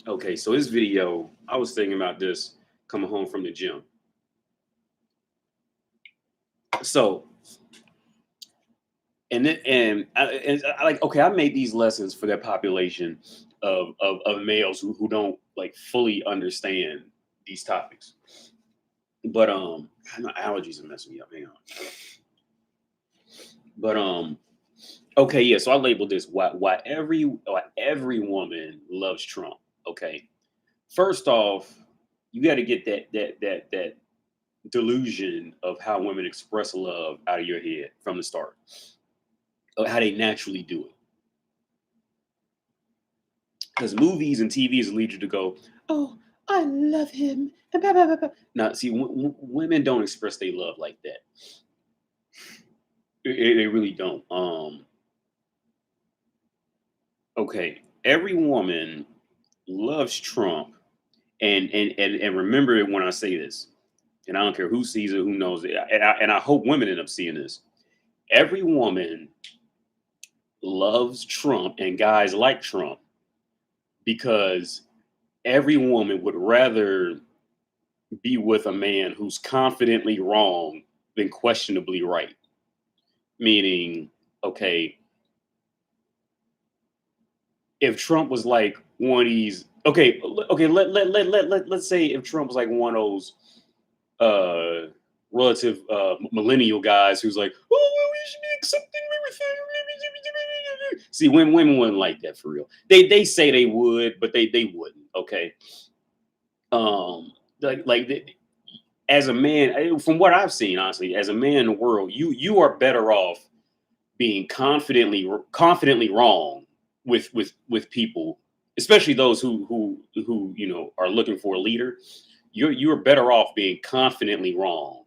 Okay, so this video, I was thinking about this coming home from the gym. So, and like, okay, I made these lessons for that population of males who don't like fully understand these topics. But my allergies are messing me up. Hang on. But okay, yeah. So I labeled this why every woman loves Trump. Okay, first off, you got to get that delusion of how women express love out of your head from the start, of how they naturally do it. Because movies and TVs lead you to go, oh, I love him. And blah, blah, blah, blah. Now, see, women don't express their love like that. They really don't. Okay, every woman loves Trump, and remember it when I say this, and I don't care who sees it, who knows it, and I hope women end up seeing this. Every woman loves Trump and guys like Trump because every woman would rather be with a man who's confidently wrong than questionably right. Meaning, okay, if Trump was like one of these, okay, let's say if Trump was like one of those uh relative millennial guys who's like, oh, well, we should be accepting everything. See, women wouldn't like that for real. They say they would, but they wouldn't. Okay, um, like as a man, from what I've seen, honestly, as a man in the world, you are better off being confidently wrong with people, especially those who are looking for a leader. You're better off being confidently wrong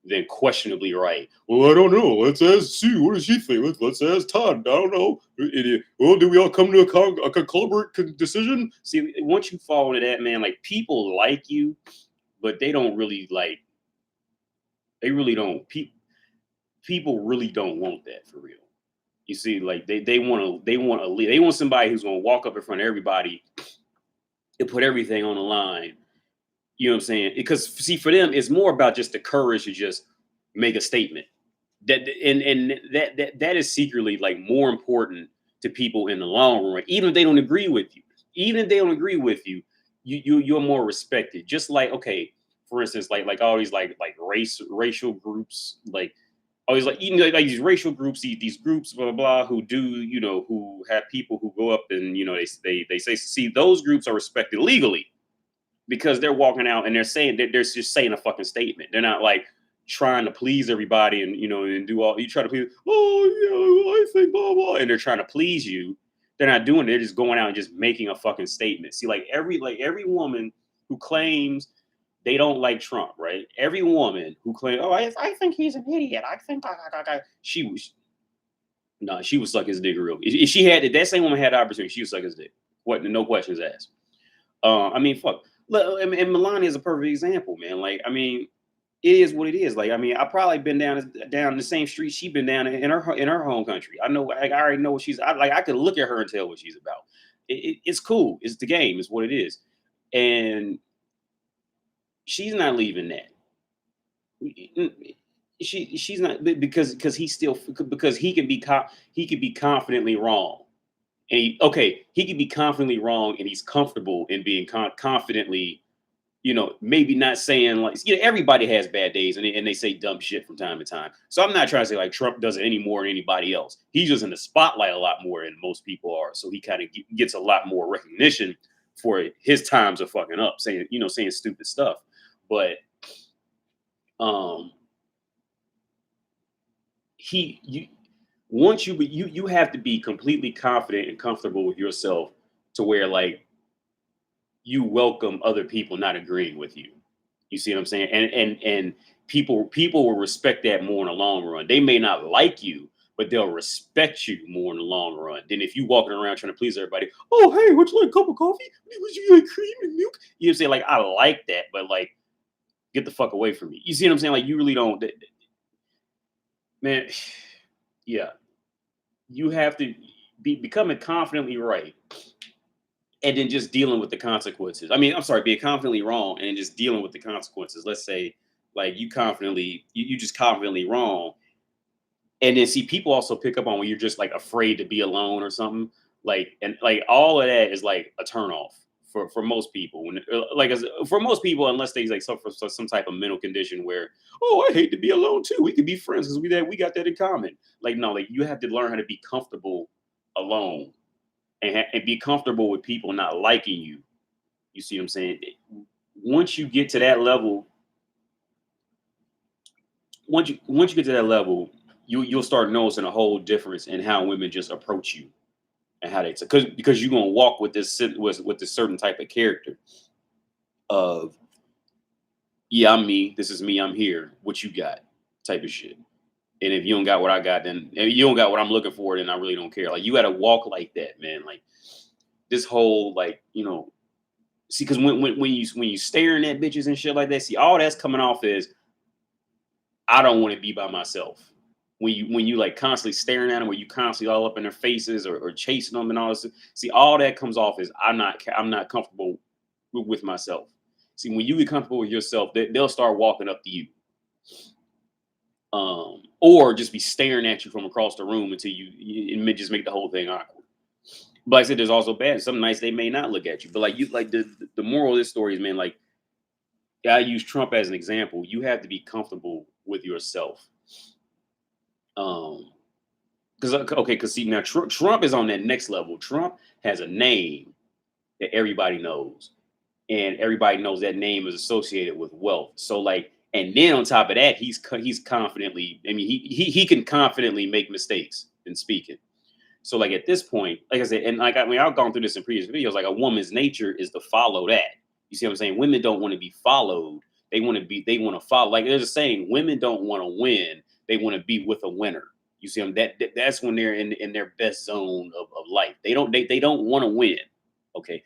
than questionably right. Well, I don't know. Let's ask Sue. What does she think? Let's ask Todd. I don't know. Well, did we all come to a conclusive decision? See, once you fall into that, man, like people like you, but they don't really like. They really don't. People really don't want that for real. You see, like they want somebody who's gonna walk up in front of everybody and put everything on the line. You know what I'm saying? Because see, for them, it's more about just the courage to just make a statement. That is secretly like more important to people in the long run. Even if they don't agree with you, even if they don't agree with you, you're more respected. Just like, okay, for instance, like all these like racial groups, like always like even like these racial groups, these groups, blah blah blah, who do who have people who go up and they say, see, those groups are respected legally because they're walking out and they're saying they're just saying a fucking statement. They're not like trying to please everybody and and do all you try to please. Oh yeah, I think blah blah, and they're trying to please you. They're not doing it. They're just going out and just making a fucking statement. See, like every woman who claims they don't like Trump, right? Every woman who claims, oh, I think he's an idiot. I think she was no, she would suck his dick real. If she had that same woman had the opportunity, she would suck his dick. What? No questions asked. I mean, fuck. Look, and Melania is a perfect example, man. Like, I mean, it is what it is. Like, I mean, I probably been down the same street she been down in her home country. I know, like, I already know what she's. I could look at her and tell what she's about. It's cool. It's the game. It's what it is, and she's not leaving that. She's not because he's still because he can be confidently wrong. And he can be confidently wrong, and he's comfortable in being confidently, maybe not saying like, everybody has bad days and they say dumb shit from time to time. So I'm not trying to say like Trump does it any more than anybody else. He's just in the spotlight a lot more than most people are. So he kind of gets a lot more recognition for his times of fucking up, saying stupid stuff. But um, you once you have to be completely confident and comfortable with yourself to where like you welcome other people not agreeing with you. You see what I'm saying? And people will respect that more in the long run. They may not like you, but they'll respect you more in the long run than if you walking around trying to please everybody. Oh, hey, would you like a cup of coffee? Would you like cream and milk? You know what I'm saying? Like, I like that, but like, get the fuck away from me. You see what I'm saying? Like, you really don't, man. Yeah, you have to be becoming confidently right and then just dealing with the consequences. I mean, I'm sorry, being confidently wrong and then just dealing with the consequences. Let's say like you just confidently wrong. And then see people also pick up on when you're just like afraid to be alone or something. Like and like all of that is like a turn off for most people. When for most people, unless they like suffer some type of mental condition where, oh, I hate to be alone too. We could be friends because we got that in common. Like no, like you have to learn how to be comfortable alone and be comfortable with people not liking you. You see what I'm saying? Once you get to that level, once you get to that level, you'll start noticing a whole difference in how women just approach you and how they because you're gonna walk with with this certain type of character of yeah, I'm me, this is me, I'm here, what you got, type of shit. And if you don't got what I got, then if you don't got what I'm looking for, then I really don't care. Like you got to walk like that, man. Like this whole like see, because when you staring at bitches and shit like that, see all that's coming off is I don't want to be by myself. When you like constantly staring at them, where you constantly all up in their faces or chasing them and all this, see all that comes off is I'm not comfortable with myself. See, when you get comfortable with yourself, they'll start walking up to you, or just be staring at you from across the room until it may just make the whole thing awkward. But like I said, there's also bad. Some nights they may not look at you, but like you, like the moral of this story is, man, like I use Trump as an example. You have to be comfortable with yourself. Um, because see now Trump is on that next level. Trump has a name that everybody knows, and everybody knows that name is associated with wealth. So like, and then on top of that, he's confidently. I mean, he can confidently make mistakes in speaking. So like at this point, like I said, and like I mean, I've gone through this in previous videos. Like a woman's nature is to follow that. You see what I'm saying? Women don't want to be followed. They want to follow. Like there's a saying, women don't want to win. They want to be with a winner. You see them? That's when they're in their best zone of life. They don't want to win. Okay.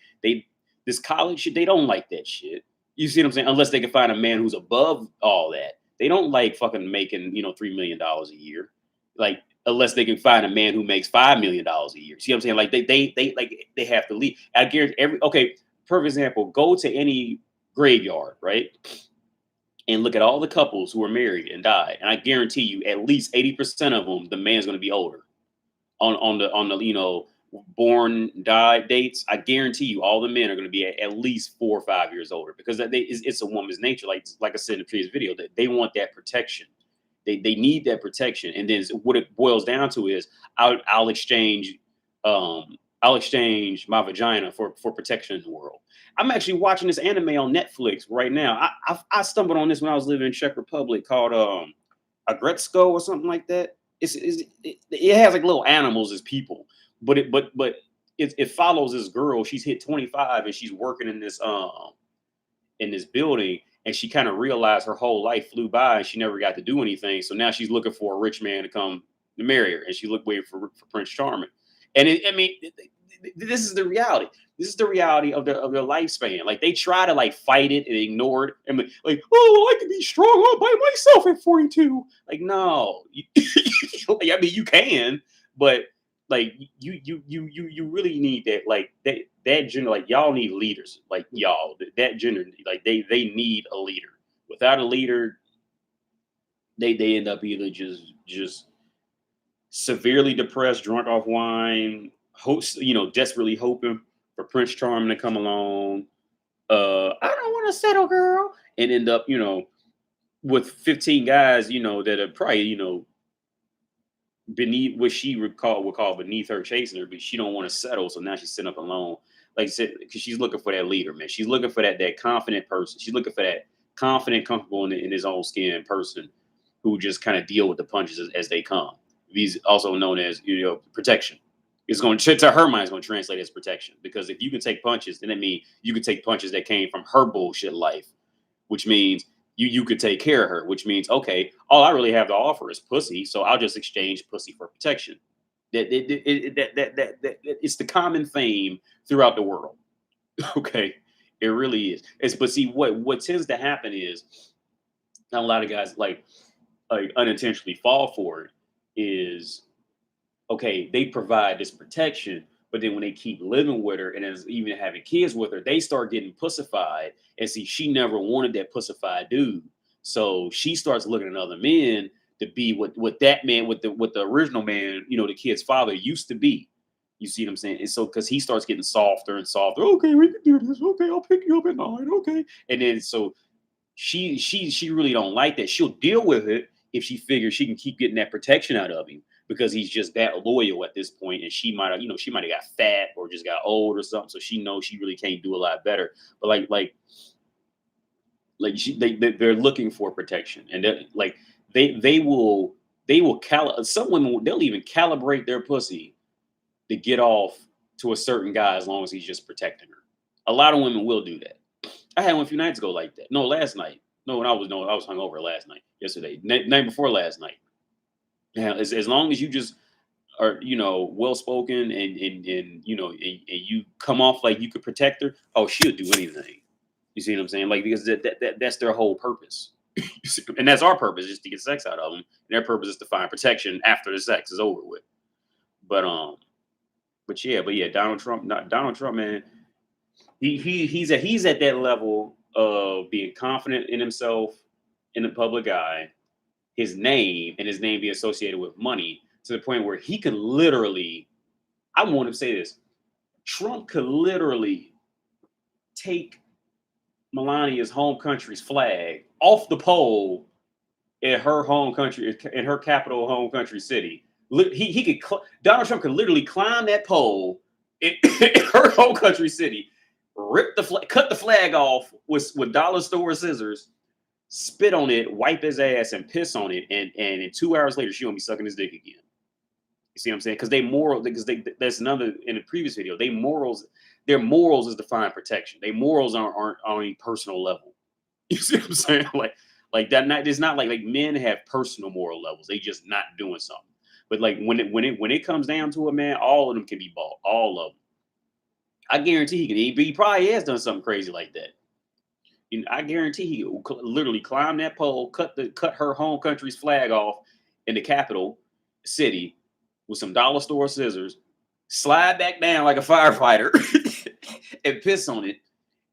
This college shit, they don't like that shit. You see what I'm saying? Unless they can find a man who's above all that. They don't like fucking making, $3 million a year. Like unless they can find a man who makes $5 million a year. See what I'm saying? Like they have to leave. I guarantee perfect example, go to any graveyard, right? And look at all the couples who are married and died. And I guarantee you at least 80% of them, the man's gonna be older. On the born died dates, I guarantee you all the men are going to be at least 4 or 5 years older because it's a woman's nature. Like I said in the previous video, that they want that protection. They need that protection, and then what it boils down to is I'll exchange I'll exchange my vagina for protection in the world. I'm actually watching this anime on Netflix right now. I stumbled on this when I was living in Czech Republic called Agretsko or something like that. It has like little animals as people, but it follows this girl. She's hit 25 and she's working in this building, and she kind of realized her whole life flew by and she never got to do anything. So now she's looking for a rich man to come to marry her, and she looked waiting for Prince Charming. And this is the reality. This is the reality of their lifespan. Like they try to like fight it and ignore it and like, oh, I can be strong all by myself at 42. Like, no, I mean you can, but like you really need that, like that gender, like y'all need leaders, like y'all that gender, like they need a leader. Without a leader, they end up either just severely depressed, drunk off wine, desperately hoping for Prince Charming to come along. I don't want to settle, girl, and end up, with 15 guys, that are probably, beneath what she would call beneath her chasing her, but she don't want to settle, so now she's sitting up alone. Like I said, because she's looking for that leader, man. She's looking for that confident person. She's looking for that confident, comfortable in his own skin person who just kind of deal with the punches as they come. He's also known as protection. It's going to her mind, it's going to translate as protection, because if you can take punches, then that means you can take punches that came from her bullshit life, which means you could take care of her, which means, okay, all I really have to offer is pussy, so I'll just exchange pussy for protection. It's the common theme throughout the world. Okay, it really is. But see, what tends to happen is a lot of guys like unintentionally fall for it. Is okay, they provide this protection, But then when they keep living with her and is even having kids with her, they start getting pussified. And see, she never wanted that pussified dude. So she starts looking at other men to be what that man, what the original man, the kid's father used to be. You see what I'm saying? And so because he starts getting softer and softer. Okay, we can do this. Okay, I'll pick you up at night. Okay. And then so she really don't like that. She'll deal with it if she figures she can keep getting that protection out of him because he's just that loyal at this point. And she might have, she might have got fat or just got old or something. So she knows she really can't do a lot better. But they're looking for protection, and they will some women they'll even calibrate their pussy to get off to a certain guy as long as he's just protecting her. A lot of women will do that. I had one a few nights ago like that. No, last night. No, I was hungover last night. Yesterday, night before last night. Now, as long as you just are, well spoken and you come off like you could protect her. Oh, she'll do anything. You see what I'm saying? Like because that's their whole purpose, and that's our purpose, just to get sex out of them. And their purpose is to find protection after the sex is over with. But yeah, Donald Trump, man. He's at that level of being confident in himself in the public eye, his name being associated with money to the point where he could literally, I want to say this, Trump could literally take Melania's home country's flag off the pole in her home country, in her capital home country city. Donald Trump could literally climb that pole in her home country city, cut the flag off with dollar store scissors, spit on it, wipe his ass, and piss on it, and in 2 hours later, she gonna be sucking his dick again. You see what I'm saying? That's another in the previous video. Their morals is to find protection. Their morals aren't on a personal level. You see what I'm saying? Like that. It's not like men have personal moral levels. They just not doing something. But like when it comes down to it, man, all of them can be bought. All of them. I guarantee he can. He probably has done something crazy like that. I guarantee he literally climbed that pole, cut her home country's flag off in the capital city with some dollar store scissors, slide back down like a firefighter, and piss on it,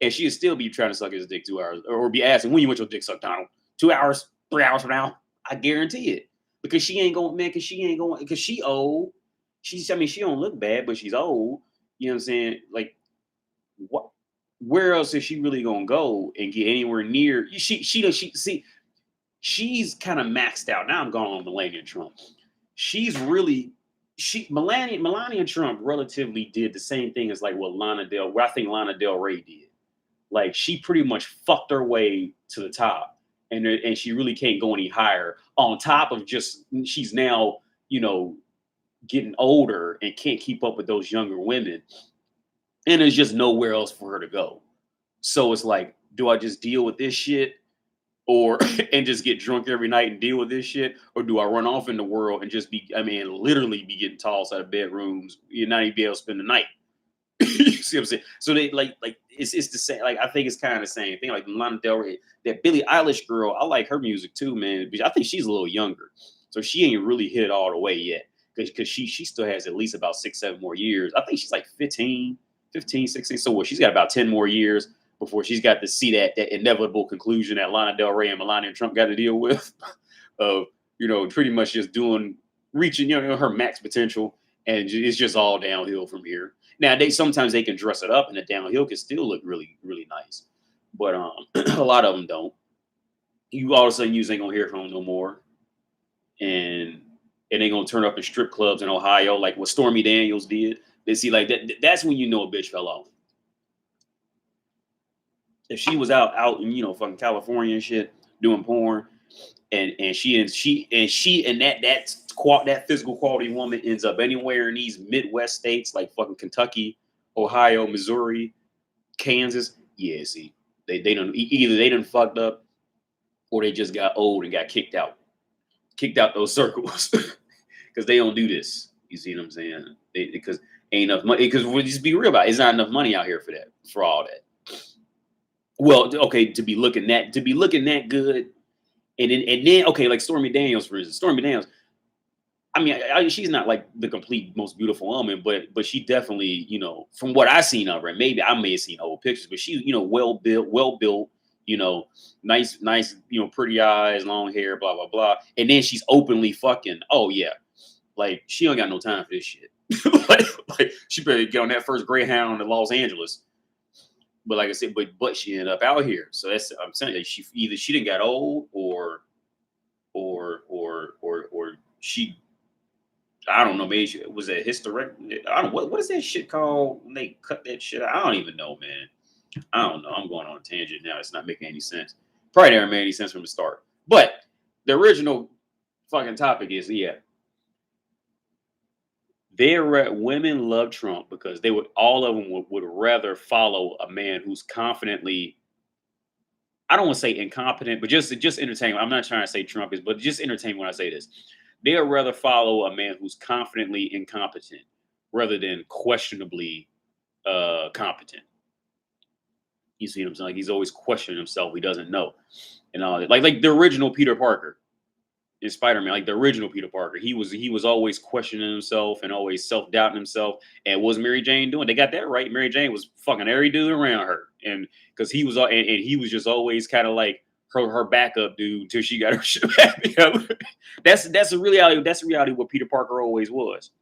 and she'd still be trying to suck his dick 2 hours, or be asking, when you want your dick sucked, Donald? 2 hours, 3 hours from now? I guarantee it. Because she ain't going, man, because she old. She don't look bad, but she's old. You know what I'm saying? Like, what? Where else is she really gonna go and get anywhere near? She's kind of maxed out. Now I'm going on Melania Trump. Melania Trump relatively did the same thing as like what I think Lana Del Rey did. Like she pretty much fucked her way to the top, and she really can't go any higher. On top of just she's now getting older and can't keep up with those younger women. And there's just nowhere else for her to go. So it's like, do I just deal with this shit and just get drunk every night and deal with this shit? Or do I run off in the world and just literally be getting tossed out of bedrooms, not even be able to spend the night? You see what I'm saying? So they like it's the same. Like I think it's kind of the same thing. Like Lana Del Rey, that Billie Eilish girl, I like her music too, man. But I think she's a little younger, so she ain't really hit it all the way yet. Because she still has at least about 6-7 more years. I think she's like 15, 16. So what? She's got about 10 more years before she's got to see that inevitable conclusion that Lana Del Rey and Melania Trump got to deal with of, pretty much just reaching, her max potential. And it's just all downhill from here. Now, sometimes they can dress it up and the downhill can still look really, really nice. But a lot of them don't. You all of a sudden, you ain't going to hear from them no more. And they going to turn up in strip clubs in Ohio like what Stormy Daniels did. They see like that. That's when you know a bitch fell off. If she was out in fucking California and shit doing porn, and that physical quality woman ends up anywhere in these Midwest states like fucking Kentucky, Ohio, Missouri, Kansas. Yeah, see, they done fucked up, or they just got old and got kicked out those circles because they don't do this. You see what I'm saying? Because ain't enough money. Because we'll just be real about it. It's not enough money out here for all that. Well, okay, to be looking that good, and then okay, like Stormy Daniels, for instance. Stormy Daniels, I mean, she's not like the complete most beautiful woman, but she definitely, from what I seen of her, and maybe I may have seen old pictures, but she's, well built, nice, pretty eyes, long hair, blah blah blah, and then she's openly fucking. Oh yeah, like she don't got no time for this shit. like, like she better get on that first Greyhound to Los Angeles. But like I said, but she ended up out here, so that's I'm saying that she didn't got old or she I don't know. Maybe was that hysterectomy? I don't. What is that shit called when they cut that shit out? I don't even know, man. I don't know. I'm going on a tangent now. It's not making any sense. Probably never made any sense from the start. But the original fucking topic is women love Trump because they would all of them would rather follow a man who's confidently. I don't want to say incompetent, but just entertainment. I'm not trying to say Trump is, but just entertainment when I say this. They'd rather follow a man who's confidently incompetent rather than questionably competent. You see what I'm saying? Like he's always questioning himself. He doesn't know, and all that. Like the original Peter Parker in Spider-Man, like the original Peter Parker, he was always questioning himself and always self-doubting himself. And what was Mary Jane doing? They got that right. Mary Jane was fucking every dude around her, and because he was and he was just always kind of like her backup dude until she got her shit back together. That's a reality. That's a reality what Peter Parker always was.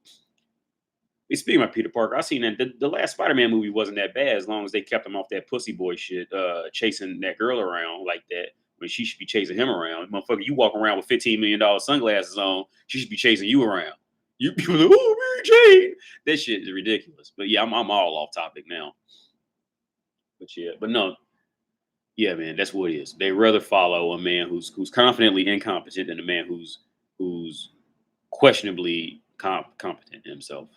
Speaking of Peter Parker, I seen that the last Spider-Man movie wasn't that bad as long as they kept him off that pussy boy shit, chasing that girl around like that when she should be chasing him around. Motherfucker, you walk around with $15 million sunglasses on, she should be chasing you around. You be like, oh, Mary Jane. That shit is ridiculous. But yeah, I'm all off topic now. But yeah, but no, yeah, man, that's what it is. They rather follow a man who's confidently incompetent than a man who's questionably competent himself.